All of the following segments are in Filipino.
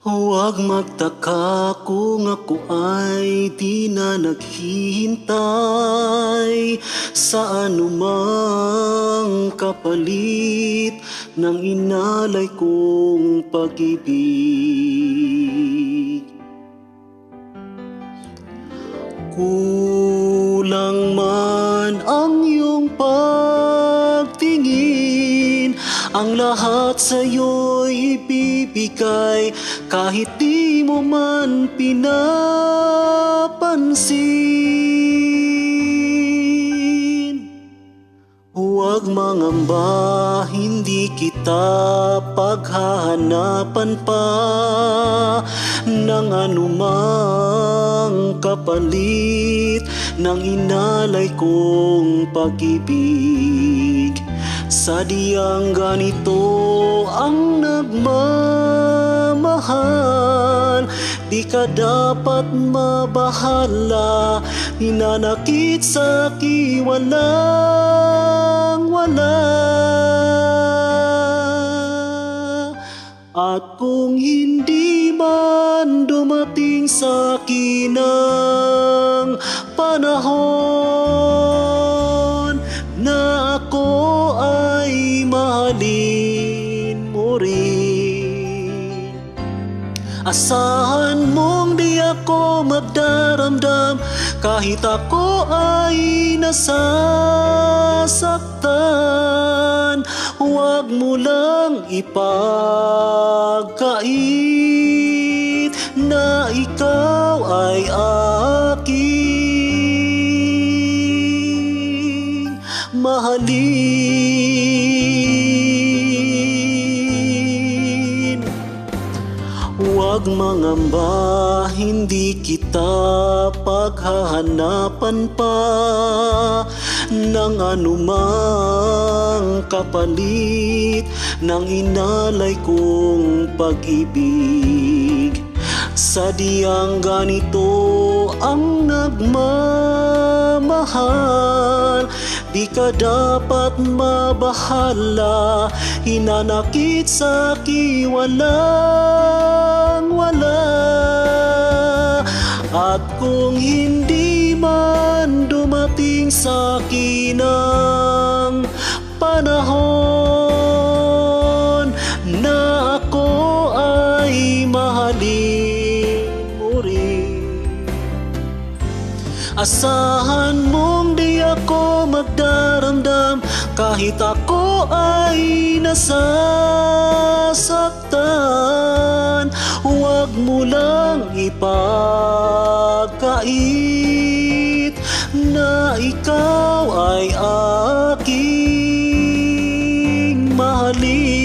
Huwag magtaka kung ako ay di na naghihintay sa anumang kapalit ng inalay kong pag-ibig. Kulang man ang iyong pagtingin, ang lahat sa'yo'y ibibigay kahit di mo man pinapansin. Huwag mangamba, hindi kita paghahanapan pa ng anumang kapalit ng inalay kong pag-ibig. Sadyang ganito ang nagmamahal, di ka dapat mabahala, hinanakit sa'ki walang wala. At kung hindi man dumating sa'kin ang panahon na ako ay mahalin mo rin, asahan mong di ako magdaramdam kahit ako ay nasasaktan. Huwag mo lang ipagkait na ikaw ay aking mahalin. Huwag mangamba, hindi kita paghahanapan pa ng anumang kapalit ng inalay kong pag-ibig. Sadyang ganito ang nagmamahal, di ka dapat mabahala, hinanakit sa'ki walang wala. At kung hindi man dumating sa'kin ang panahon na ako ay mahalin mo rin, asahan mong di ako magdaramdam kahit ako ay nasasaktan. Huwag mo lang ipagkait na ikaw ay aking mahalin.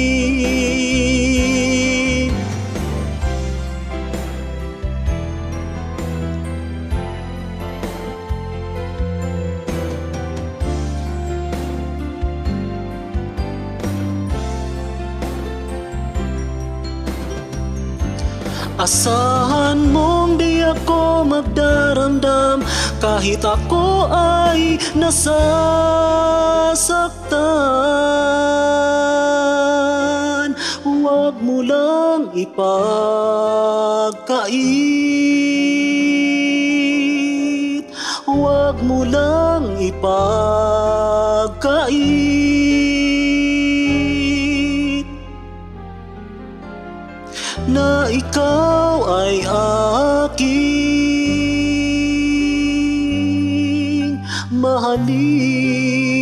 Asahan mong di ako magdaramdam kahit ako ay nasasaktan. Huwag mo lang ipagkait, huwag mo lang ipagkait na ikaw ay aking mahalin.